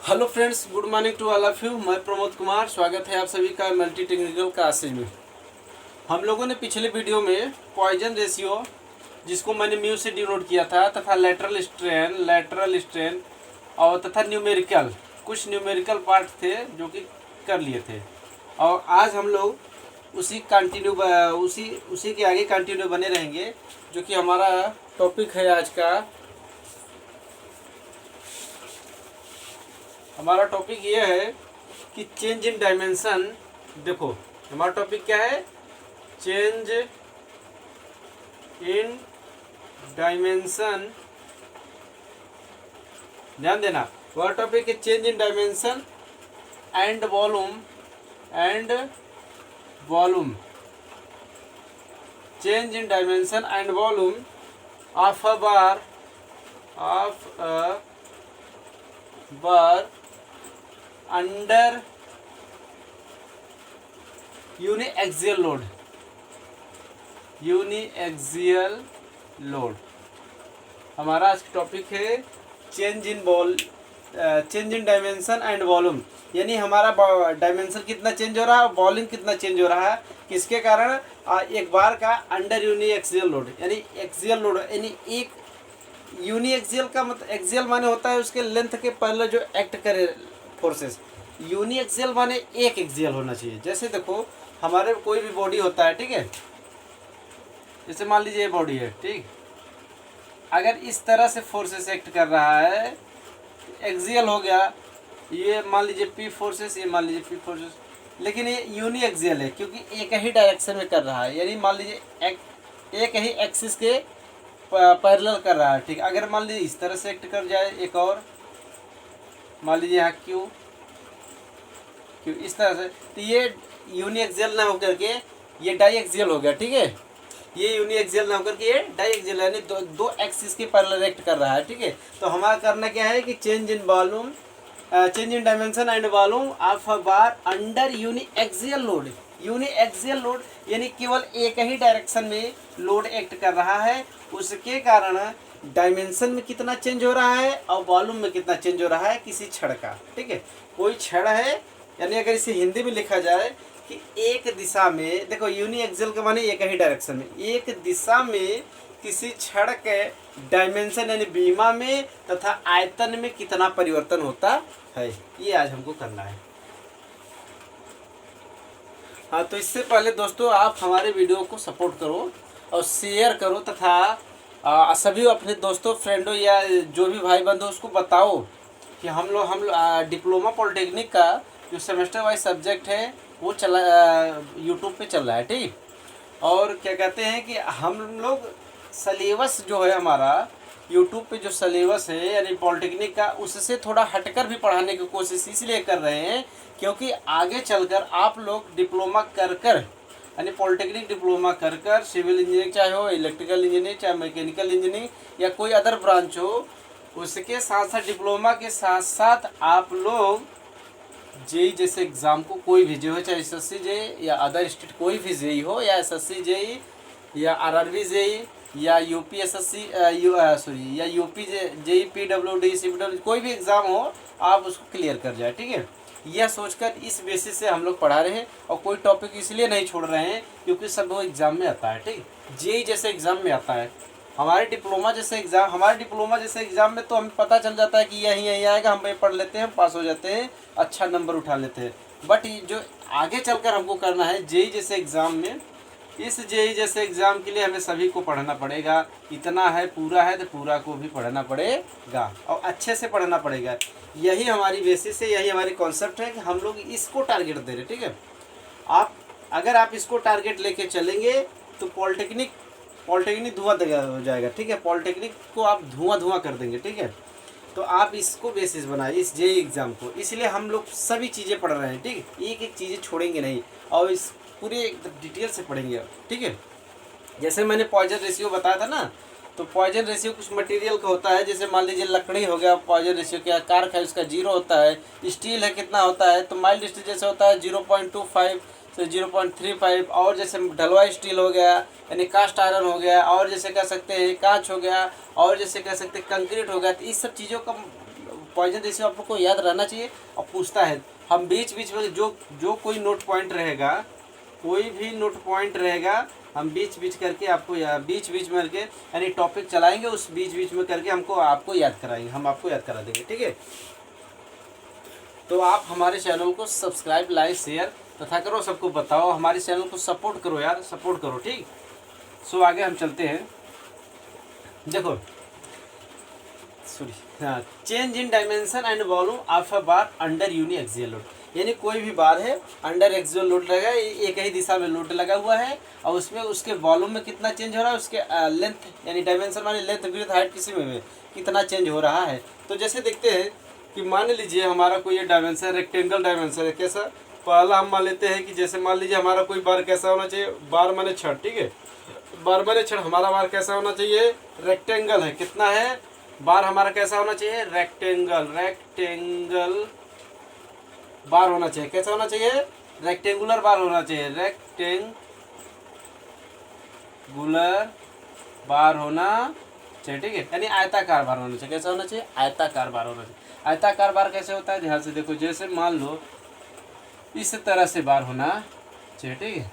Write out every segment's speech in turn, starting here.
Hello friends, good morning to all of you. मैं प्रमोद कुमार, स्वागत है आप सभी का मल्टी टेक्निकल क्लासेज में। हम लोगों ने पिछले वीडियो में पॉइजन रेशियो, जिसको मैंने म्यू से डिनोट किया था, तथा लेटरल स्ट्रेन और तथा न्यूमेरिकल, कुछ न्यूमेरिकल पार्ट थे जो कि कर लिए थे। और आज हम लोग उसी के आगे कंटिन्यू बने रहेंगे, जो कि हमारा टॉपिक है आज का। हमारा टॉपिक ये है कि चेंज इन डायमेंशन। देखो, हमारा टॉपिक क्या है? Change in dimension. ध्यान देना, वह टॉपिक है change in dimension and volume change in dimension and volume of a bar under uniaxial load. हमारा आज का टॉपिक है change in dimension and volume. यानी हमारा डायमेंशन कितना चेंज हो रहा है, वॉल्यूम कितना चेंज हो रहा है, किसके कारण? एक बार का अंडर यूनिएक्सियल लोड, यानी एक्सियल लोड, यानी एक यूनिएक्सियल का मतलब, एक्सियल माने होता है उसके लेंथ के पहले जो एक्ट करे फोर्सेस। यूनिएक्सियल माने एक एक्सियल होना चाहिए। जैसे देखो, हमारे कोई भी बॉडी होता है, ठीक है, जैसे मान लीजिए ये बॉडी है, ठीक। अगर इस तरह से फोर्सेस एक्ट कर रहा है, एक्सियल हो गया। ये मान लीजिए पी फोर्सेस, ये मान लीजिए पी फोर्सेस, लेकिन ये यूनिएक्सियल है क्योंकि एक ही डायरेक्शन में कर रहा है। यानी मान लीजिए एक ही एक्सिस के पैरेलल कर रहा है, ठीक। अगर मान लीजिए इस तरह से एक्ट कर जाए, एक और मान लीजिए यहाँ क्यू इस तरह से, तो ये यूनिएक्सियल ना होकर के ये डाईएक्सियल हो गया, ठीक है। ये यूनिएक्सियल ना होकर के ये डाईएक्सियल, यानी दो एक्सिस के पैरेलल एक्ट कर रहा है, ठीक है। तो हमारा करना क्या है कि change in dimension and volume of a bar under uniaxial load यानी केवल एक ही डायरेक्शन में लोड एक्ट कर रहा है। उसके कारण डायमेंशन में कितना चेंज हो रहा है और वॉल्यूम में कितना चेंज हो रहा है किसी छड़ का, ठीक है। कोई छड़ है, यानी अगर इसे हिंदी में लिखा जाए कि एक दिशा में, देखो यूनिएक्सियल के माने एक ही डायरेक्शन में, एक दिशा में किसी छड़ के डायमेंशन यानी बीमा में तथा आयतन में कितना परिवर्तन होता है, ये आज हमको करना है। हाँ, तो इससे पहले दोस्तों, आप हमारे वीडियो को सपोर्ट करो और शेयर करो, तथा सभी अपने दोस्तों, फ्रेंडों या जो भी भाई बंधु, उसको बताओ कि हम लोग डिप्लोमा पॉलिटेक्निक का जो सेमेस्टर वाइज सब्जेक्ट है वो चला यूट्यूब पे चल रहा है, ठीक। और क्या कहते हैं कि हम लोग सलेबस जो है हमारा यूट्यूब पे जो सलेबस है यानी पॉलिटेक्निक का, उससे थोड़ा हटकर भी पढ़ाने की कोशिश इसलिए कर रहे हैं क्योंकि आगे चलकर आप लोग डिप्लोमा कर यानी पॉलिटेक्निक डिप्लोमा कर सिविल इंजीनियरिंग चाहे हो, इलेक्ट्रिकल इंजीनियरिंग चाहे मैकेनिकल इंजीनियरिंग या कोई अदर ब्रांच हो, उसके साथ साथ डिप्लोमा के साथ साथ आप लोग जेई जैसे एग्ज़ाम को, कोई भी जो है, चाहे एसएससी जेई या अदर स्टेट कोई भी जेई हो, या एसएससी जेई या आरआरबी जेई या यूपी एसएससी या यूपी जेई पीडब्ल्यूडी सीपीडब्ल्यू, कोई भी एग्ज़ाम हो, आप उसको क्लियर कर जाए, ठीक है। यह सोचकर इस बेसिस से हम लोग पढ़ा रहे हैं और कोई टॉपिक इसलिए नहीं छोड़ रहे हैं क्योंकि सब वो एग्ज़ाम में आता है, ठीक। जेई जैसे एग्ज़ाम में आता है। हमारे डिप्लोमा जैसे एग्ज़ाम में तो हमें पता चल जाता है कि यही आएगा, हम ये पढ़ लेते हैं, पास हो जाते हैं, अच्छा नंबर उठा लेते हैं। बट जो आगे चलकर हमको करना है जेई जैसे एग्ज़ाम में, इस जेई जैसे एग्ज़ाम के लिए हमें सभी को पढ़ना पड़ेगा। इतना है, पूरा है तो पूरा को भी पढ़ना पड़ेगा और अच्छे से पढ़ना पड़ेगा। यही हमारी बेसिस है, यही हमारी कॉन्सेप्ट है कि हम लोग इसको टारगेट दे रहे, ठीक है। अगर आप इसको टारगेट लेके चलेंगे तो पॉलिटेक्निक धुआं हो जाएगा, ठीक है। पॉलिटेक्निक को आप धुआं कर देंगे, ठीक है। तो आप इसको बेसिस बनाए, इस जेई एग्ज़ाम को। इसलिए हम लोग सभी चीज़ें पढ़ रहे हैं, ठीक है। एक एक चीज़ें छोड़ेंगे नहीं और इस पूरे डिटेल से पढ़ेंगे, ठीक है। जैसे मैंने पॉइजन रेशियो बताया था ना, तो पॉइजन रेशियो कुछ मटेरियल का होता है। जैसे मान लीजिए लकड़ी हो गया, पॉइजन रेशियो क्या, कार्क है उसका 0 होता है। स्टील है कितना होता है, तो माइल्ड स्टील जैसे होता है 0.25 से 0.35। और जैसे ढलवाई स्टील हो गया यानी कास्ट आयरन हो गया, और जैसे कह सकते हैं कांच हो गया, और जैसे कह सकते हैं कंक्रीट हो गया। तो इस सब चीज़ों का पॉइजन रेशियो आप लोग को याद रहना चाहिए। और पूछता है, हम बीच बीच में जो कोई नोट पॉइंट रहेगा, कोई भी नोट पॉइंट रहेगा, हम बीच बीच करके आपको बीच बीच में करके यानी टॉपिक चलाएंगे, उस बीच बीच में करके आपको याद कराएंगे, हम आपको याद करा देंगे। ठीक है, तो आप हमारे चैनल को सब्सक्राइब, लाइक, शेयर तथा करो, सबको बताओ, हमारे चैनल को सपोर्ट करो यार, सपोर्ट करो। ठीक, सो आगे हम चलते हैं। देखो सॉरी, हाँ, change in dimension and volume of a bar under uniaxial load, यानी कोई भी बार है अंडर एक्सियल लोड लगा, एक ही दिशा में लोड लगा हुआ है, और उसमें उसके वॉल्यूम में कितना चेंज हो रहा है, उसके लेंथ यानी डायमेंशन माने लेंथ, विड्थ, हाइट किसी में कितना चेंज हो रहा है। तो जैसे देखते हैं कि मान लीजिए हमारा कोई ये डायमेंशन रेक्टेंगल डायमेंशन है, कैसा, पहला हम मान लेते हैं कि जैसे मान लीजिए हमारा कोई बार कैसा होना चाहिए, बार माने छड़, ठीक है, बार माने छड़, हमारा बार कैसा होना चाहिए, रेक्टेंगल है, कितना है, बार हमारा कैसा होना चाहिए, रेक्टेंगल बार होना चाहिए, कैसा होना चाहिए, रेक्टेंगुलर बार होना चाहिए, रेक्टेंगुलर बार होना चाहिए। ठीक है, यानी आयताकार बार होना चाहिए, कैसा होना चाहिए, आयताकार बार होना चाहिए। आयताकार बार कैसे होता है, ध्यान से देखो, जैसे मान लो इस तरह से बार होना चाहिए, ठीक है,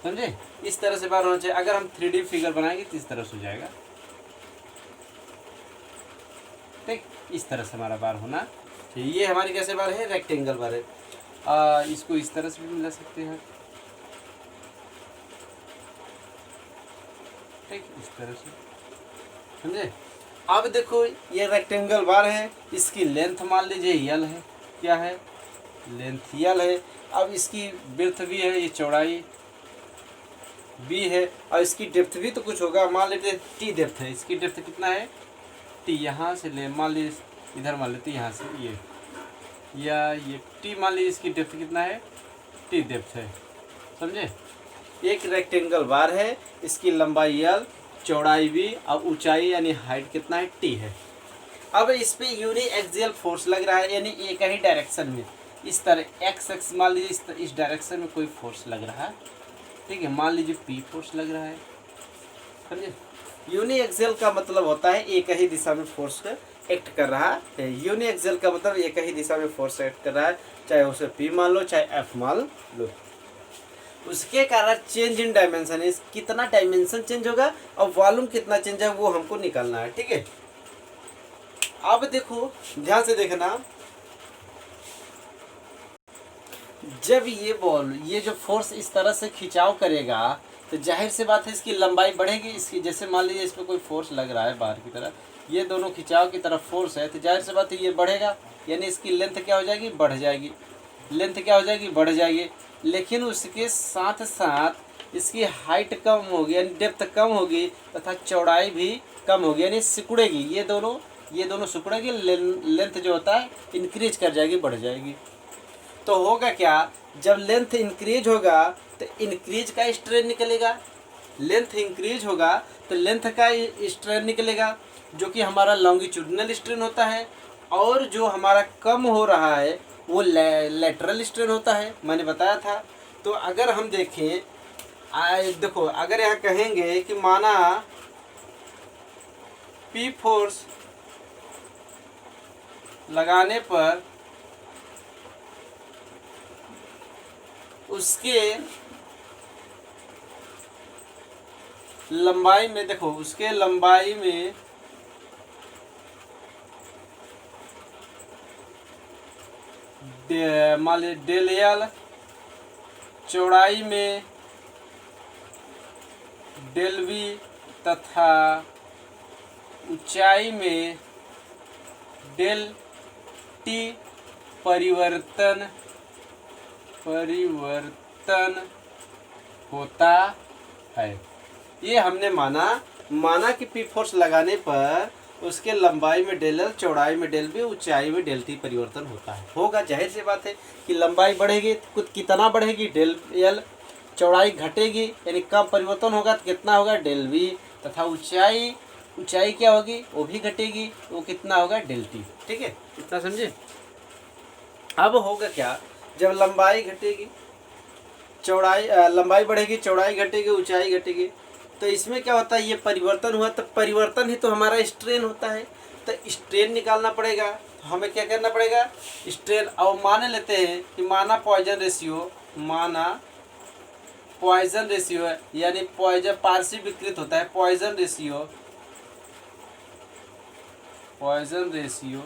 समझे, इस तरह से बार होना चाहिए। अगर हम 3D फिगर बनाएंगे तो इस तरह से हो जाएगा, ठीक, इस तरह से हमारा बार होना चाहिए। ये हमारी कैसे बार है, रेक्टेंगल बार है। इसको इस तरह से भी मिला सकते हैं, ठीक, इस तरह से, समझे। अब देखो ये रेक्टेंगल बार है, इसकी लेंथ मान लीजिए यल है, क्या है, लेंथ यल है। अब इसकी विड्थ भी है, ये चौड़ाई भी है, और इसकी डेप्थ भी तो कुछ होगा, मान लेते टी डेप्थ है, इसकी डेप्थ कितना है, टी, यहाँ से ले मान लीजिए इधर मान लेते यहाँ से ये, या ये टी मान लीजिए, इसकी डेप्थ कितना है, टी डेप्थ है, समझे। एक रेक्टेंगल बार है, इसकी लंबाई यल, चौड़ाई भी, और ऊंचाई यानी हाइट कितना है, टी है। अब इस पे यूनि एक्सियल फोर्स लग रहा है, यानी एक ही डायरेक्शन में, इस तरह एक्स मान लीजिए इस डायरेक्शन में कोई फोर्स लग रहा है, ठीक है, मान लीजिए पी फोर्स लग रहा है, समझे। यूनि एक्सियल का मतलब होता है एक ही दिशा में फोर्स एक्ट कर रहा है। यूनि एक्सियल का मतलब एक ही दिशा में फोर्स एक्ट कर रहा है, चाहे उसे पी मान लो चाहे एफ मान लो। उसके कारण चेंज इन डायमेंशन, इस कितना डायमेंशन चेंज होगा और वॉल्यूम कितना चेंज है वो हमको निकालना है, ठीक है। अब देखो ध्यान से देखना, जब ये बॉल ये जो फोर्स इस तरह से खिंचाव करेगा तो जाहिर सी बात है इसकी लंबाई बढ़ेगी। इसकी जैसे मान लीजिए इस पर कोई फोर्स लग रहा है बाहर की तरफ, ये दोनों खिंचाव की तरफ फोर्स है, तो जाहिर सी बात है ये बढ़ेगा, यानी इसकी लेंथ क्या हो जाएगी, बढ़ जाएगी, लेंथ क्या हो जाएगी, बढ़ जाएगी। लेकिन उसके साथ साथ इसकी हाइट कम होगी, यानी डेप्थ कम होगी, तथा चौड़ाई भी कम होगी, यानी सिकुड़ेगी, ये दोनों सिकुड़ेगी, लेंथ जो होता है इंक्रीज कर जाएगी, बढ़ जाएगी। तो होगा क्या, जब लेंथ इंक्रीज होगा तो इंक्रीज का स्ट्रेन निकलेगा, लेंथ इंक्रीज होगा तो लेंथ का स्ट्रेन निकलेगा, जो कि हमारा लॉन्गिट्यूडिनल स्ट्रेन होता है, और जो हमारा कम हो रहा है वो लेटरल स्ट्रेन होता है, मैंने बताया था। तो अगर हम देखें, देखो अगर यहाँ कहेंगे कि माना पी फोर्स लगाने पर उसके लंबाई में, देखो उसके लंबाई में मान लीजिए डेल एल, चौड़ाई में डेल वी, तथा ऊंचाई में डेल टी परिवर्तन होता है। ये हमने माना कि पी फोर्स लगाने पर उसके लंबाई में डेल एल, चौड़ाई में डेल बी, ऊंचाई में डेल टी परिवर्तन होता है। होगा, जाहिर सी बात है कि लंबाई बढ़ेगी तो कितना बढ़ेगी, डेल एल, चौड़ाई घटेगी यानी कम परिवर्तन होगा तो कितना होगा, डेल वी, तथा ऊंचाई क्या होगी, वो भी घटेगी, वो कितना होगा, डेल टी, ठीक है, इतना समझे। अब होगा क्या, जब लंबाई घटेगी, लंबाई बढ़ेगी, चौड़ाई घटेगी, ऊंचाई घटेगी, तो इसमें क्या होता है, ये परिवर्तन हुआ, तो परिवर्तन ही तो हमारा स्ट्रेन होता है, तो स्ट्रेन निकालना पड़ेगा। तो हमें क्या करना पड़ेगा, स्ट्रेन। और मान लेते हैं कि माना पॉइजन रेशियो, माना पॉइजन रेशियो है, यानी पॉइजन पार्शिव विकृत होता है, Poisson ratio, Poisson ratio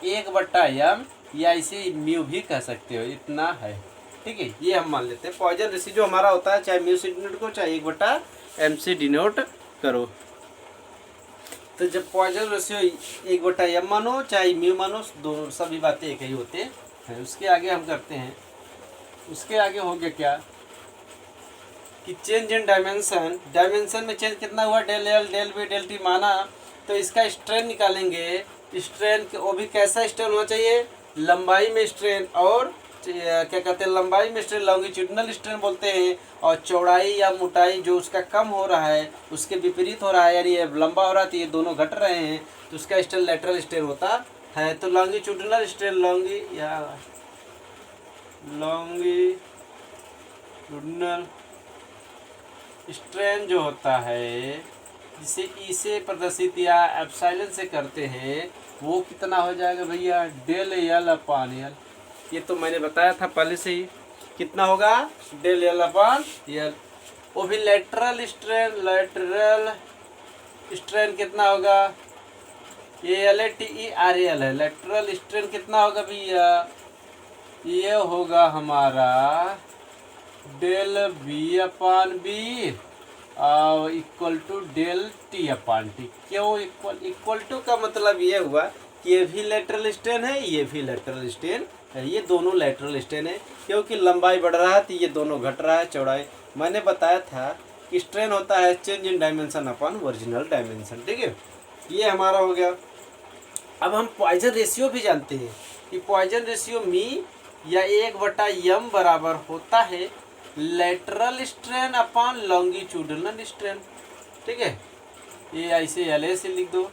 1/m, या इसे म्यू भी कह सकते हो, इतना है। ठीक है, ये हम मान लेते हैं पॉइजन रेशियो जो हमारा होता है, चाहे म्यू से डिनोट करो चाहे 1/m से डिनोट करो। तो जब पॉइजन रेशियो 1/m मानो चाहे म्यू मानो, दोनों सभी बातें एक ही होते हैं। उसके आगे हम करते हैं, उसके आगे हो गया क्या कि चेंज इन डायमेंशन, डायमेंशन में चेंज कितना हुआ, del l del b del t माना, तो इसका स्ट्रेन निकालेंगे। स्ट्रेन वो भी कैसा स्ट्रेन होना चाहिए, लंबाई में स्ट्रेन, और क्या कहते हैं, लंबाई में स्ट्रेन लॉन्गिट्यूडिनल स्ट्रेन बोलते हैं, और चौड़ाई या मोटाई जो उसका कम हो रहा है उसके विपरीत हो रहा है, यानी ये लंबा हो रहा है तो ये दोनों घट रहे हैं, तो उसका स्ट्रेन लेटरल स्ट्रेन होता है। तो लॉन्गिट्यूडिनल स्ट्रेन लॉन्गिट्यूडिनल स्ट्रेन जो होता है, जिसे ई से प्रदर्शित या एप्सिलॉन से करते हैं, वो कितना हो जाएगा भैया, डेल एल अपान एल। ये तो मैंने बताया था पहले से ही, कितना होगा, डेल एल अपान एल। वो भी लेटरल स्ट्रेन कितना होगा, ALATERAL है, लेटरल स्ट्रेन कितना होगा भैया, ये होगा हमारा डेल बी अपान बी और equal to del t upon t. क्यों इक्वल टू का मतलब ये हुआ कि ये भी लेटरल स्ट्रेन है, ये भी लेटरल स्ट्रेन है, ये दोनों लेटरल स्ट्रेन है, क्योंकि लंबाई बढ़ रहा है तो ये दोनों घट रहा है, चौड़ाई। मैंने बताया था कि स्ट्रेन होता है change in dimension upon original dimension. ठीक है, ये हमारा हो गया। अब हम पॉइजन रेशियो भी जानते हैं कि पॉइजन रेशियो मी या 1/m बराबर होता है lateral strain upon longitudinal strain. ठीक है, ये ऐसे LA से लिख दो,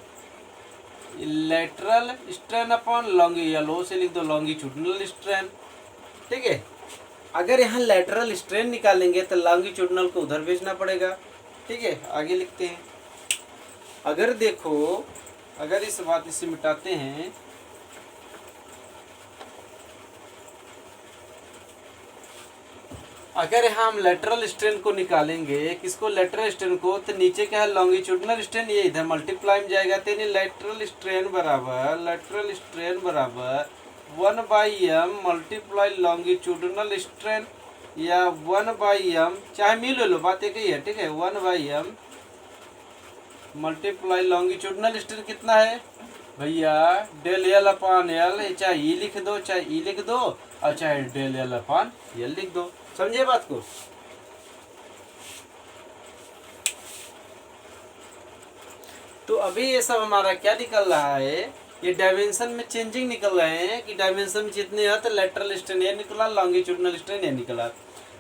लेटरल स्ट्रेन अपॉन LO से लिख दो लॉन्गिट्यूडिनल स्ट्रेन। ठीक है, अगर यहाँ लेटरल स्ट्रेन निकालेंगे तो लॉन्गिट्यूडिनल को उधर भेजना पड़ेगा। ठीक है, आगे लिखते हैं। अगर देखो, अगर इस बात इसे मिटाते हैं, अगर यहाँ हम लेटरल स्ट्रेन को निकालेंगे, किसको, लेटरल स्ट्रेन को, तो नीचे क्या है लॉन्गिट्यूडिनल स्ट्रेन, ये इधर मल्टीप्लाई में जाएगा, तो लेटरल स्ट्रेन बराबर 1/m मल्टीप्लाई लॉन्गिट्यूडिनल स्ट्रेन, या 1/m, चाहे मिल लो, बात एक ही है। ठीक है, 1/m मल्टीप्लाई लॉन्गिट्यूडिनल स्ट्रेन कितना है भैया, डेल एल अपान एल, चाहे ई लिख दो चाहे ई लिख दो, और चाहे डेल एल अपान एल लिख दो। समझे बात को। तो अभी ये सब हमारा क्या निकल रहा है, ये डायमेंशन में चेंजिंग निकल रहे हैं कि डायमेंशन में जितने है तो लेटरल स्ट्रेन ये निकला, लॉन्गिट्यूडिनल स्ट्रेन ये निकला।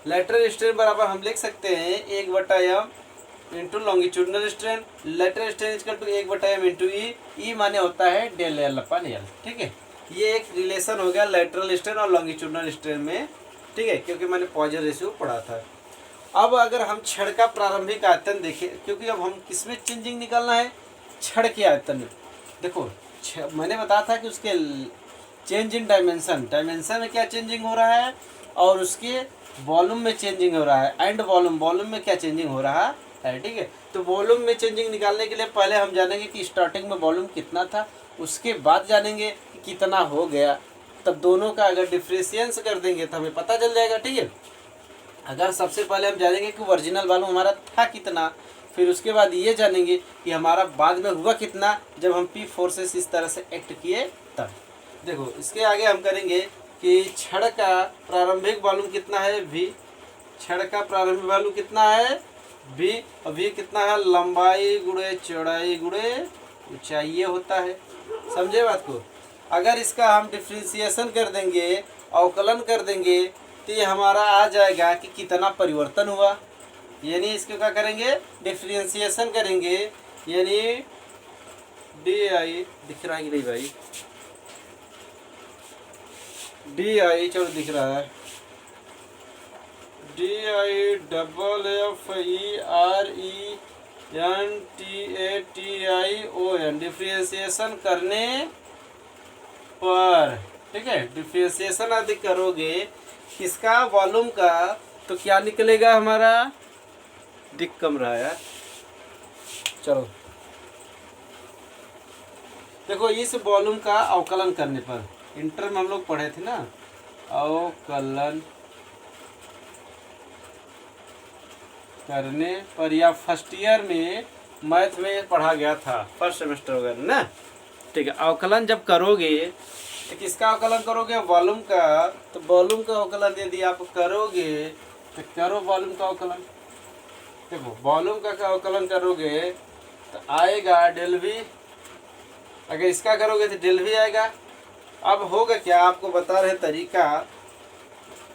लेटरल स्ट्रेन बराबर हम लिख सकते हैं 1/m into longitudinal strain, lateral strain equal to 1/m into E माने होता है डेल एल अपन एल। ठीक है, ये एक रिलेशन हो गया लेटरल स्ट्रेन और लॉन्गिट्यूडिनल स्ट्रेन में। ठीक है, क्योंकि मैंने पॉइजन रेशियो पढ़ा था। अब अगर हम क्षण का प्रारंभिक आयतन देखें, क्योंकि अब हम किसमें चेंजिंग निकालना है, क्षण के आयतन में। देखो मैंने बताया था कि उसके चेंज इन डायमेंशन, डायमेंशन में क्या चेंजिंग हो रहा है, और उसके वॉल्यूम में चेंजिंग हो रहा है, एंड वॉल्यूम में क्या चेंजिंग हो रहा है। ठीक है, तो वॉल्यूम में चेंजिंग निकालने के लिए पहले हम जानेंगे कि स्टार्टिंग में वॉल्यूम कितना था, उसके बाद जानेंगे कि कितना हो गया, तब दोनों का अगर डिफ्रेंशिएशन कर देंगे तो हमें पता चल जाएगा। ठीक है, अगर सबसे पहले हम जानेंगे कि ओरिजिनल वॉल्यूम हमारा था कितना, फिर उसके बाद ये जानेंगे कि हमारा बाद में हुआ कितना जब हम P फोर्सेस इस तरह से एक्ट किए तब। देखो इसके आगे हम करेंगे कि क्षण का प्रारंभिक वॉल्यूम कितना है V, क्षण का प्रारंभिक वॉल्यूम कितना है V, और V कितना है, लंबाई गुणे चौड़ाई गुणे ऊंचाई ये होता है। समझे बात को। अगर इसका हम डिफ्रेंशिएशन कर देंगे, अवकलन कर देंगे, तो ये हमारा आ जाएगा कि कितना परिवर्तन हुआ, यानी इसको क्या करेंगे, डिफ्रेंशिएशन करेंगे, यानी DI दिख रहा है कि नहीं भाई, DI चलो दिख रहा है, DIFFERENTATION डिफ्रेंशिएशन करने पर, ठीक है। डिफरेंशिएशन यदि करोगे किसका, वॉल्यूम का, तो क्या निकलेगा हमारा, दिख कम रहा है यार, चलो देखो, इस वॉल्यूम का अवकलन करने पर, इंटर में हम लोग पढ़े थे ना, अवकलन करने पर, या फर्स्ट ईयर में मैथ में पढ़ा गया था, फर्स्ट सेमेस्टर वगैरह ना, ठीक है। अवकलन जब करोगे तो किसका अवकलन करोगे, वॉल्यूम का, तो वॉल्यूम का अवकलन यदि आप करोगे तो करो वॉल्यूम का अवकलन, देखो वॉल्यूम का अवकलन करोगे तो आएगा डेल वी, अगर इसका करोगे तो डेल वी आएगा। अब होगा क्या, आपको बता रहे तरीका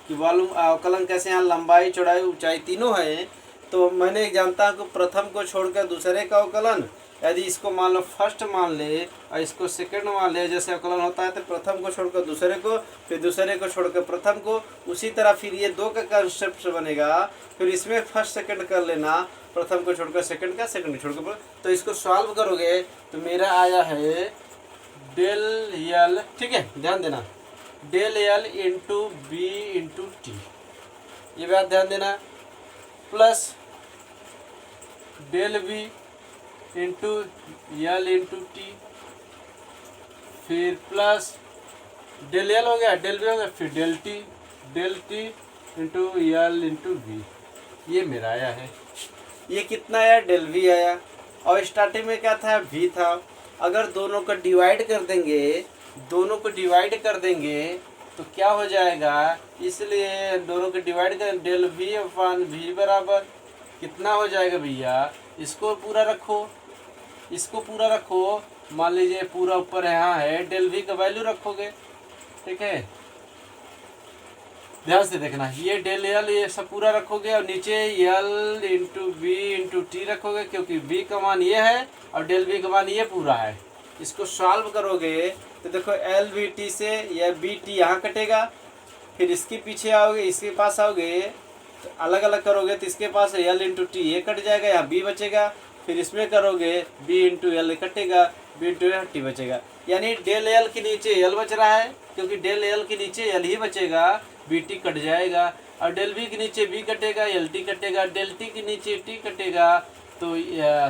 कि वॉल्यूम अवकलन कैसे, यहाँ लंबाई चौड़ाई ऊंचाई तीनों है, तो मैंने जानता हूँ कि प्रथम को छोड़कर दूसरे का अवकलन, यदि इसको मान लो फर्स्ट मान ले और इसको सेकंड मान ले, जैसे अवकलन होता है तो प्रथम को छोड़कर दूसरे को, फिर दूसरे को छोड़कर प्रथम को, उसी तरह फिर ये दो का कंसेप्ट बनेगा, फिर इसमें फर्स्ट सेकंड कर लेना, प्रथम को छोड़कर सेकंड का, सेकंड को छोड़कर, तो इसको सॉल्व करोगे तो मेरा आया है डेल यल, ठीक है ध्यान देना, del l into b into t, ये बात ध्यान देना, plus del b into l into t, फिर प्लस डेल यल हो गया, डेल बी हो गया, फिर del t into l into b, ये मेरा आया है। ये कितना आया, डेल वी आया, और स्टार्टिंग में क्या था, वी था। अगर दोनों को डिवाइड कर देंगे, दोनों को डिवाइड कर देंगे तो क्या हो जाएगा, इसलिए दोनों को डिवाइड करें, डेल वी अपॉन वी बराबर कितना हो जाएगा भैया, इसको पूरा रखो, इसको पूरा रखो, मान लीजिए पूरा ऊपर यहाँ है, डेल वी का वैल्यू रखोगे, ठीक है, ध्यान से देखना, ये डेल यल ये सब पूरा रखोगे, और नीचे l into b into t रखोगे, क्योंकि बी का मान ये है और डेल बी का मान ये पूरा है। इसको सॉल्व करोगे तो देखो एल बी टी से यह बी टी यहाँ कटेगा, फिर इसके पीछे आओगे, इसके पास आओगे तो अलग अलग करोगे तो इसके पास एल इंटू टी ये कट जाएगा, यहाँ बी बचेगा, फिर इसमें करोगे बी इंटू एल कटेगा, बी इंटू एल टी बचेगा, यानी डेल एल के नीचे एल बच रहा है, क्योंकि डेल एल के नीचे एल ही बचेगा, बी टी कट जाएगा, और डेल बी के नीचे बी कटेगा, एल टी कटेगा, डेल टी के नीचे टी कटेगा, तो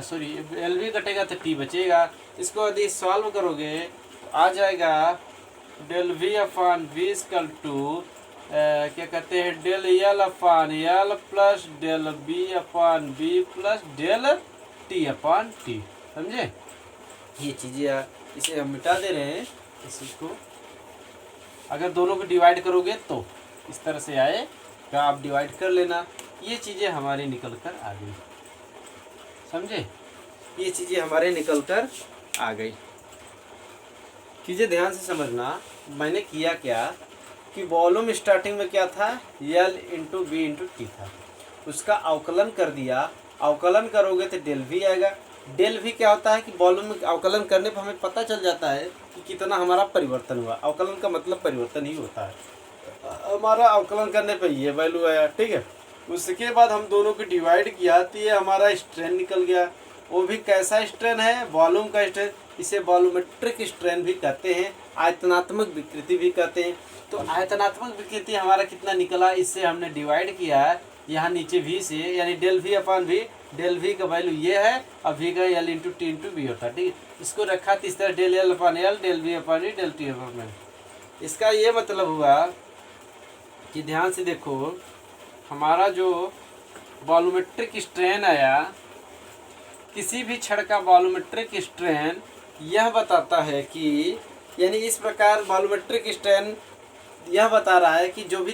सॉरी एल बी कटेगा तो टी बचेगा। इसको यदि सॉल्व करोगे तो आ जाएगा del v upon v equal to क्या कहते हैं, del l upon l plus del b upon b plus del t upon t, समझे। ये चीज़ें इसे हम मिटा दे रहे हैं, इसको अगर दोनों को डिवाइड करोगे तो इस तरह से आएगा, आप डिवाइड कर लेना, ये चीज़ें हमारी निकल कर आ गई, समझे, ये चीज़ें हमारे निकल कर आ गई। चीज़ें ध्यान से समझना, मैंने किया क्या कि वॉल्यूम स्टार्टिंग में क्या था, l into b into t था, उसका अवकलन कर दिया, अवकलन करोगे तो डेल वी आएगा। डेल वी क्या होता है कि वॉल्यूम में अवकलन करने पर हमें पता चल जाता है कि कितना हमारा परिवर्तन हुआ, अवकलन का मतलब परिवर्तन ही होता है, हमारा अवकलन करने पर ये वैल्यू आया, ठीक है। उसके बाद हम दोनों को डिवाइड किया तो ये हमारा स्ट्रेन निकल गया, वो भी कैसा स्ट्रेन है, वॉल्यूम का स्ट्रेन, इसे वॉल्यूमेट्रिक स्ट्रेन भी कहते हैं, आयतनात्मक विकृति भी कहते हैं। तो आयतनात्मक विकृति हमारा कितना निकला, इससे हमने डिवाइड किया यहाँ नीचे v से, यानी del v upon v, del v का वैल्यू ये है और v का l into t into b होता है, ठीक है। इसको रखा तो इस तरह del l upon l, del v upon e, del t upon l. इसका ये मतलब हुआ कि ध्यान से देखो, हमारा जो वॉल्यूमेट्रिक स्ट्रेन आया, किसी भी छड़ का वॉल्यूमेट्रिक स्ट्रेन यह बताता है कि, यानी इस प्रकार वॉल्यूमेट्रिक स्ट्रेन यह बता रहा है कि जो भी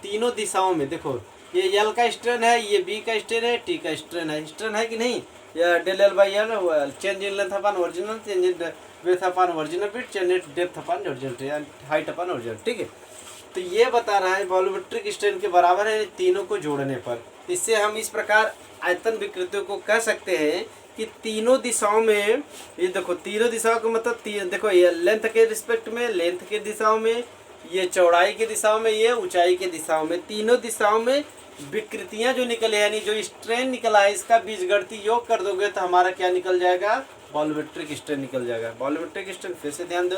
तीनों दिशाओं में, देखो ये एल का स्ट्रेन है, ये बी का स्ट्रेन है, टी का स्ट्रेन है कि नहीं, या del l by l, change in length upon original, change in width upon original width, change in depth upon original height upon original, ठीक है। तो ये बता रहा है वॉल्यूमेट्रिक स्ट्रेन के बराबर है तीनों को जोड़ने पर। इससे हम इस प्रकार आयतन विकृतियों को कह सकते हैं कि तीनों दिशाओं में, ये देखो तीनों दिशाओं का मतलब देखो, ये लेंथ के रिस्पेक्ट में, लेंथ के दिशाओं में, ये चौड़ाई के दिशाओं में, ये ऊंचाई के दिशाओं में, तीनों दिशाओं में विकृतियां जो निकले, यानी जो स्ट्रेन निकला है, इसका बीजगणितीय योग कर दोगे तो हमारा क्या निकल जाएगा, वॉल्यूमेट्रिक स्ट्रेन निकल जाएगा। वॉल्यूमेट्रिक स्ट्रेन फिर से ध्यान दो,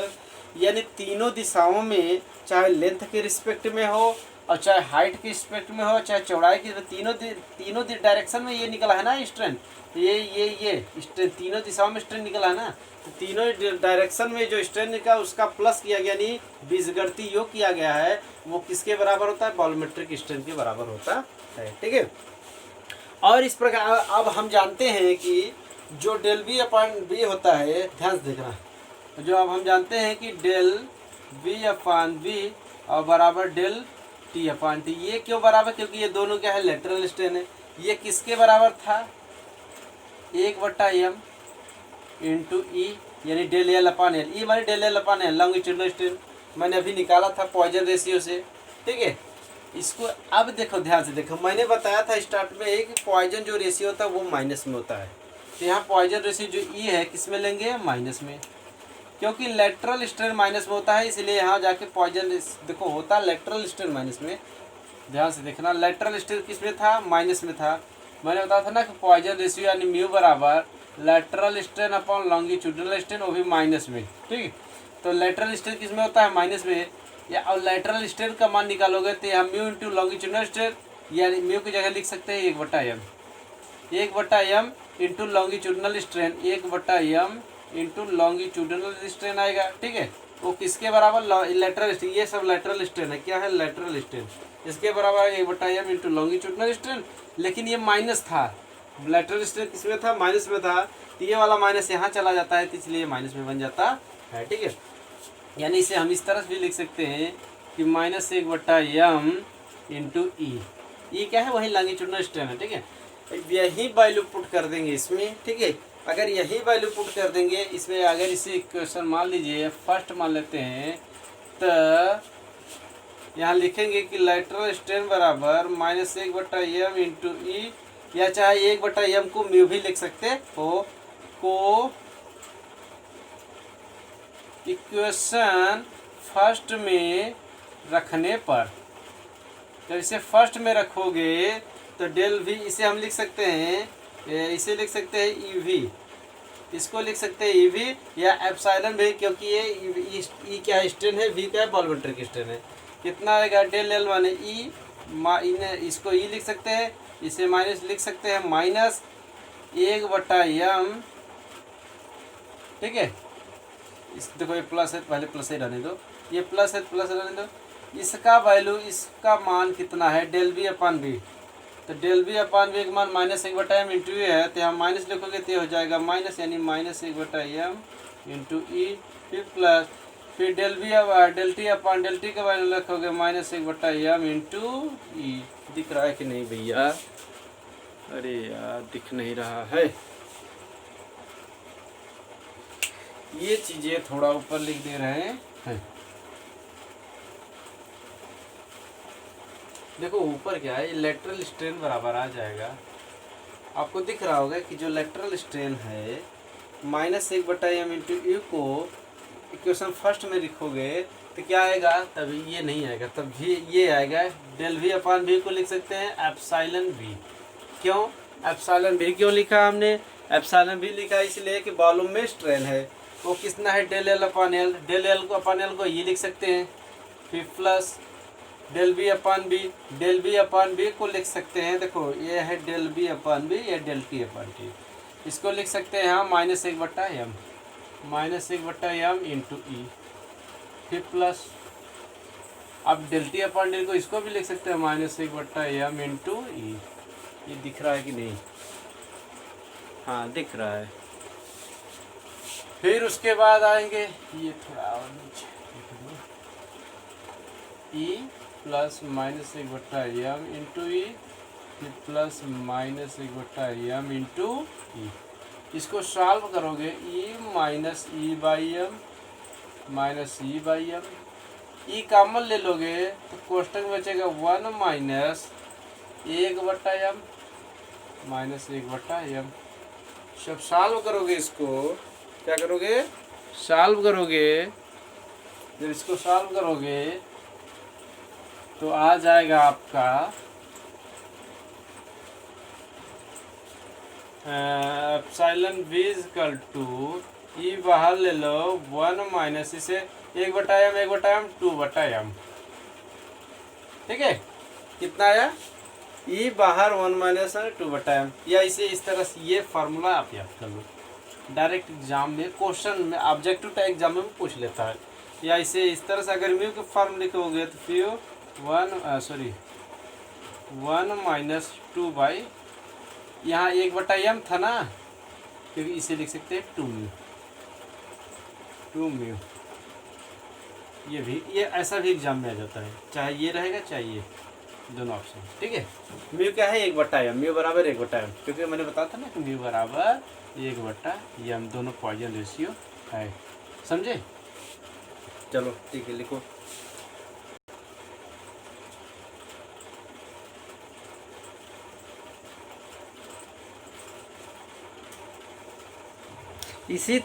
यानी तीनों दिशाओं में, चाहे लेंथ के रिस्पेक्ट में हो और चाहे हाइट के रिस्पेक्ट में हो, चाहे चौड़ाई की, तीनों डायरेक्शन में ये निकला है ना स्ट्रेन। ये स्ट्रेन तीनों दिशाओं में स्ट्रेन निकला है ना, तो तीनों डायरेक्शन में जो स्ट्रेन निकला उसका प्लस किया गया, यानी बीजगणितीय योग किया गया है, वो किसके बराबर होता है? वॉल्यूमेट्रिक स्ट्रेन के बराबर होता है। ठीक है। और इस प्रकार अब हम जानते हैं कि जो डेल बी अपॉन बी होता है, ध्यान से देखना, जो अब हम जानते हैं कि डेल बी अपॉन बी और बराबर डेल टी अपॉन टी। ये क्यों बराबर? क्योंकि ये दोनों क्या है? लेटरल स्ट्रेन है। ये किसके बराबर था? 1/m इंटू ई, यानी del l upon l. E मानी del l upon l, longitudinal strain मैंने अभी निकाला था पॉइजन रेशियो से। ठीक है। इसको अब देखो, ध्यान से देखो, मैंने बताया था स्टार्ट में एक पॉइजन जो रेशियो होता है वो माइनस में होता है। तो यहाँ पॉइजन रेशियो जो ई है किस में लेंगे? माइनस में, क्योंकि लेटरल स्ट्रेन माइनस में होता है, इसलिए यहाँ जाके पॉइजन देखो होता है लेटरल स्ट्रेन माइनस में। ध्यान से देखना, लेटरल स्ट्रेन किस में था? माइनस में था। मैंने बताया था ना कि पॉइजन रेशियो यानी म्यू बराबर lateral strain upon longitudinal strain, वो भी माइनस में। ठीक है। तो लेटरल स्ट्रेन किस में होता है? माइनस में। या और लेटरल स्ट्रेन का मान निकालोगे तो यहाँ म्यू इंटू लॉन्गिट्यूडनल स्ट्रेन, यानी म्यू की जगह लिख सकते हैं 1/m, 1/m into longitudinal strain, 1/m into longitudinal strain आएगा। ठीक है। वो किसके बराबर? Lateral strain. ये सब लेटरल स्ट्रेन है। क्या है? Lateral strain. इसके बराबर 1/m इंटू लॉन्गिट्यूडनल स्ट्रेन। लेकिन ये माइनस था, लेटरल स्ट्रेन किसमें था? माइनस में था। तो ये वाला माइनस यहाँ चला जाता है, तो इसलिए माइनस में बन जाता है। ठीक है। यानी इसे हम इस तरह से भी लिख सकते हैं कि -1/m इंटू ई। ई क्या है? वही लॉन्गिट्यूडनल स्ट्रेन है। ठीक है। यही वैल्यू पुट कर देंगे इसमें। ठीक है। अगर यही वैल्यू पुट कर देंगे इसमें, अगर इसे क्वेश्चन मान लीजिए फर्स्ट मान लेते हैं, तो यहाँ लिखेंगे कि लेटरल स्ट्रेन बराबर -1/m इंटू ई, या चाहे 1/m को म्यू भी लिख सकते हो, को इक्वेशन फर्स्ट में रखने पर। जब इसे फर्स्ट में रखोगे तो डेल वी, इसे हम लिख सकते हैं, इसे लिख सकते हैं ई वी, इसको लिख सकते हैं ई वी या एप्सिलॉन भी, क्योंकि ये ई क्या स्ट्रेन है, वी क्या है? वॉल्यूमेट्रिक स्ट्रेन है। कितना आएगा? डेल एल माने ई, इसको ई लिख सकते हैं, इसे माइनस लिख सकते हैं, -1/m। ठीक है। इस देखो ये प्लस है, पहले प्लस ही रहने दो, ये प्लस है, प्लस रहने दो। इसका वैल्यू, इसका मान कितना है? Del b upon b. तो डेल बी अपॉन बी का मान -1/m इंटू ई है, तो यहाँ माइनस लिखोगे तो हो जाएगा माइनस, यानी -1/m इंटू ई, फिर प्लस, फिर del b del t upon del t का वैल्यू लिखोगे -1/m इंटू ई। दिख रहा है कि नहीं भैया? अरे यार दिख नहीं रहा है। ये चीजें थोड़ा ऊपर लिख दे रहे हैं। देखो ऊपर क्या है, लेटरल स्ट्रेन बराबर आ जाएगा, आपको दिख रहा होगा कि जो लेटरल स्ट्रेन है -1/m इंटू यू को इक्वेशन फर्स्ट में लिखोगे तो क्या आएगा? तभी ये नहीं आएगा, तब भी ये आएगा, डेल वी अपॉन वी को लिख सकते हैं एप्सिलॉन वी। क्यों एप्सिलॉन वी क्यों लिखा हमने? एप्सिलॉन वी लिखा इसलिए कि वॉल्यूम में स्ट्रेन है, वो कितना है? Del l upon l. Del l को अपॉन एल को ये लिख सकते हैं, फिर plus del b upon b, del b upon b को लिख सकते हैं, देखो ये है डेल बी अपॉन बी, ये डेल टी अपॉन टी, इसको लिख सकते हैं यहाँ -1/m, -1/m इंटू ई, फिर प्लस, अब डेल टी अपॉन डेल को इसको भी लिख सकते हैं -1/m इंटू ई। ये दिख रहा है कि नहीं? हाँ दिख रहा है। फिर उसके बाद आएंगे, ये थोड़ा और नीचे ई प्लस -1/m इंटू ई, फिर प्लस -1/m इंटू ई। इसको सॉल्व करोगे, ई माइनस ई/m, ई कॉमन ले लोगे तो कोष्टक में बचेगा 1 माइनस 1/m -1/m। जब सॉल्व करोगे इसको, क्या करोगे? सॉल्व करोगे, जब इसको सॉल्व करोगे तो आ जाएगा आपका एप्सिलॉन v इक्वल टू ई बाहर ले लो 1 माइनस, इसे 1/m 2/m। ठीक है, कितना आया, ई बाहर 1 - 2/m। या इसे इस तरह से ये फार्मूला आप याद कर लो, डायरेक्ट एग्जाम में क्वेश्चन में ऑब्जेक्टिव टाइप एग्जाम में पूछ लेता है। या इसे इस तरह से अगर म्यू के फॉर्म लिखोगे तो फिर 1 - 2 यहाँ 1/m था ना, क्योंकि इसे लिख सकते हैं 2 म्यू। ये ऐसा भी एग्जाम में आ जाता है, चाहे ये रहेगा चाहे ये, दोनों ऑप्शन। ठीक है, म्यू क्या है 1/m, म्यू बराबर 1/m, क्योंकि मैंने बताया था ना कि म्यू बराबर 1/m, दोनों पॉइजन रेशियो है। समझे? चलो ठीक है, लिखो। इसी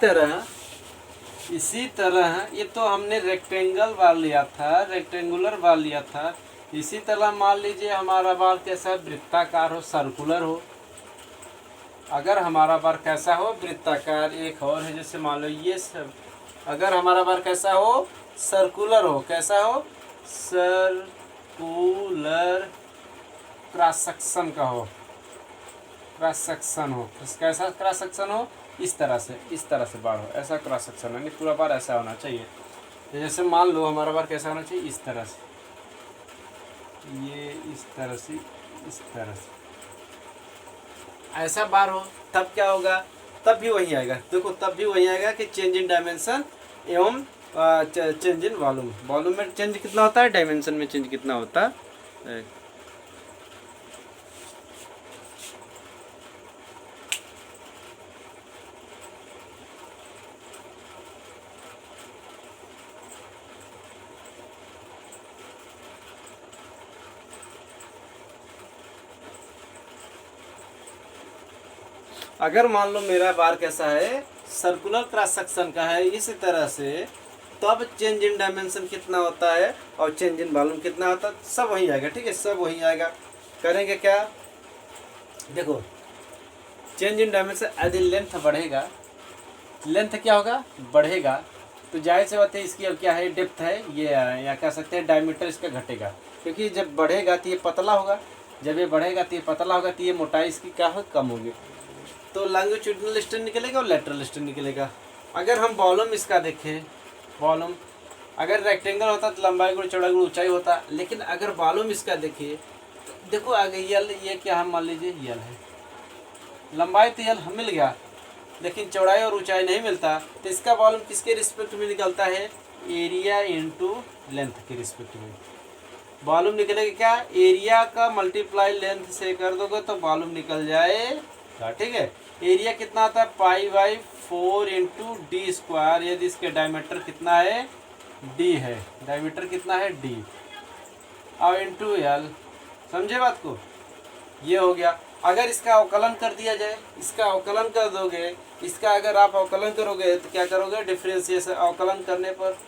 तरह ये तो हमने रेक्टेंगल बार लिया था, रेक्टेंगुलर बार लिया था। इसी तरह मान लीजिए हमारा बार कैसा है, वृत्ताकार हो, सर्कुलर हो। अगर हमारा बार कैसा हो, वृत्ताकार। एक और है, जैसे मान लो ये सब, अगर हमारा बार कैसा हो, सर्कुलर हो। कैसा हो, सर्कुलर, क्रॉस सेक्शन का हो, क्रॉस सेक्शन हो। कैसा क्रॉस सेक्शन हो, इस तरह से बार हो, ऐसा क्रॉस सेक्शन है, नहीं पूरा बार ऐसा होना चाहिए। तो जैसे मान लो हमारा बार कैसा होना चाहिए, इस तरह से, ये इस तरह से ऐसा बार हो, तब क्या होगा, तब भी वही आएगा। देखो तब भी वही आएगा कि चेंज इन डायमेंशन एवं चेंज इन वॉल्यूम। वॉल्यूम में चेंज कितना होता है, डायमेंशन में चेंज कितना होता है। अगर मान लो मेरा बार कैसा है, सर्कुलर क्रॉस सेक्शन का है, इसी तरह से, तब चेंज इन डायमेंशन कितना होता है और चेंज इन वॉल्यूम कितना होता है, सब वही आएगा। ठीक है, सब वही आएगा। करेंगे क्या, देखो चेंज इन डायमेंशन, यदि लेंथ बढ़ेगा, लेंथ क्या होगा, बढ़ेगा, तो जाहिर सी बात है इसकी अब क्या है, डेप्थ है, ये या कह सकते हैं डायमीटर इसका घटेगा। क्योंकि जब बढ़ेगा तो ये पतला होगा, जब ये बढ़ेगा तो ये पतला होगा, तो ये मोटाई इसकी क्या हो, कम होगी। तो लॉन्गिट्यूडिनल डिस्टेंस निकलेगा और लेटरल डिस्टेंस निकलेगा। अगर हम वॉल्यूम इसका देखें, वॉल्यूम अगर रेक्टेंगल होता तो लंबाई गुण चौड़ाई गुण ऊंचाई होता, लेकिन अगर वॉल्यूम इसका देखिए तो देखो आगे यल, ये क्या हम मान लीजिए यल है, लंबाई तो यल मिल गया, लेकिन चौड़ाई और ऊंचाई नहीं मिलता। तो इसका वॉल्यूम किसके रिस्पेक्ट में निकलता है, एरिया इंटू लेंथ के रिस्पेक्ट में वॉल्यूम निकलेगा। क्या, एरिया का मल्टीप्लाई लेंथ से कर दोगे तो वॉल्यूम निकल जाएगा। ठीक है, एरिया कितना आता है, π/4 इंटू डी स्क्वायर, यदि इसके डायमीटर कितना है, डी है, डायमीटर कितना है, डी, और इंटू एल। समझे बात को, ये हो गया। अगर इसका अवकलन कर दिया जाए, इसका अवकलन कर दोगे, इसका अगर आप अवकलन करोगे तो क्या करोगे, डिफरेंशिएशन, अवकलन करने पर,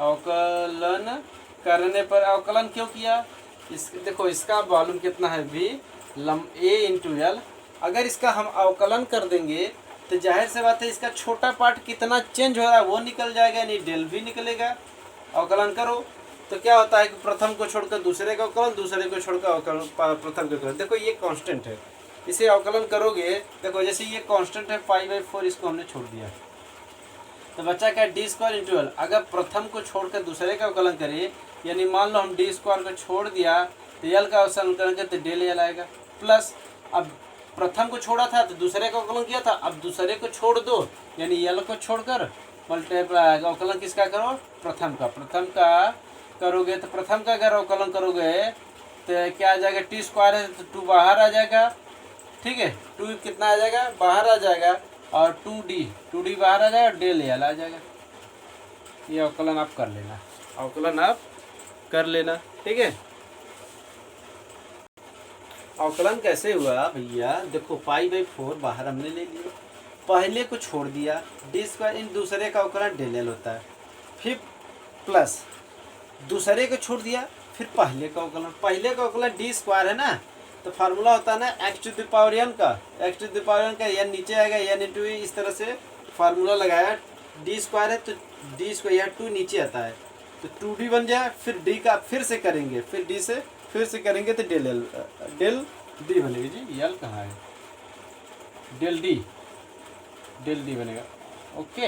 अवकलन करने पर, अवकलन क्यों किया, इस देखो इसका वॉल्यूम कितना है, भी ए इंटू एल। अगर इसका हम अवकलन कर देंगे तो जाहिर से बात है इसका छोटा पार्ट कितना चेंज हो रहा है वो निकल जाएगा, यानी डेल भी निकलेगा। अवकलन करो तो क्या होता है कि प्रथम को छोड़कर दूसरे का अवकलन, दूसरे को छोड़कर अवकलन प्रथम का अवकलन। देखो ये कांस्टेंट है, इसे अवकलन करोगे, देखो जैसे ये कांस्टेंट है π/4, इसको हमने छोड़ दिया तो बच्चा क्या, डी स्क्वायर इंटू एल। अगर प्रथम को छोड़कर दूसरे का अवकलन करें, यानी मान लो हम डी स्क्वायर को छोड़ दिया तो एल का अवकलन करेंगे तो डेल एल आएगा, प्लस अब प्रथम को छोड़ा था तो दूसरे का अवकलन किया था, अब दूसरे को छोड़ दो, यानी एल को छोड़कर मल्टीप्लाई अवकलन किसका करो, प्रथम का करोगे तो प्रथम का अगर अवकलन करोगे तो क्या आ जाएगा, टी स्क्वायर है तो 2 बाहर आ जाएगा। ठीक है, 2 कितना आ जाएगा, बाहर आ जाएगा, और 2d बाहर आ जाएगा, डेल एल आ जाएगा। ये अवकलन आप कर लेना, अवकलन आप कर लेना। ठीक है, अवकलन कैसे हुआ भैया, देखो π/4 बाहर हमने ले लिया, पहले को छोड़ दिया, डी स्क्वायर, इन दूसरे का अवकलन डेल एल होता है, फिर प्लस दूसरे को छोड़ दिया, फिर पहले का अवकलन डी स्क्वायर है ना, तो फार्मूला होता है ना x⁴n का, x⁴n का एन नीचे आएगा, एन इंटू, इस तरह से फार्मूला लगाया डी स्क्वायर है तो डी स्क्वायर यहाँ 2 नीचे आता है तो 2d बन जाए, फिर डी का फिर से करेंगे, फिर डी से फिर से करेंगे तो डेल एल डेल डी बनेगी जी। यल कहाँ है, डेल डी बनेगा। ओके,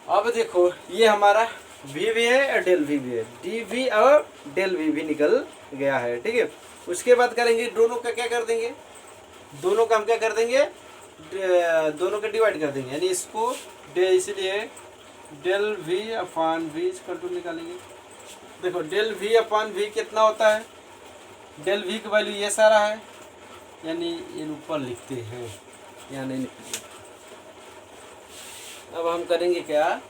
अब देखो ये हमारा वी भी है और डेल वी भी है, डी वी और डेल वी भी निकल गया है, ठीक है। उसके बाद करेंगे दोनों का क्या कर देंगे, दोनों का हम क्या कर देंगे, दोनों का डिवाइड कर देंगे, यानी इसको इसलिए डेल वी अपान वी इसका टू निकालेंगे। देखो डेल वी अपान वी कितना होता है, डेल वी की वैल्यू ये सारा है, यानी ये ऊपर लिखते हैं या नहीं लिखते। अब हम करेंगे क्या,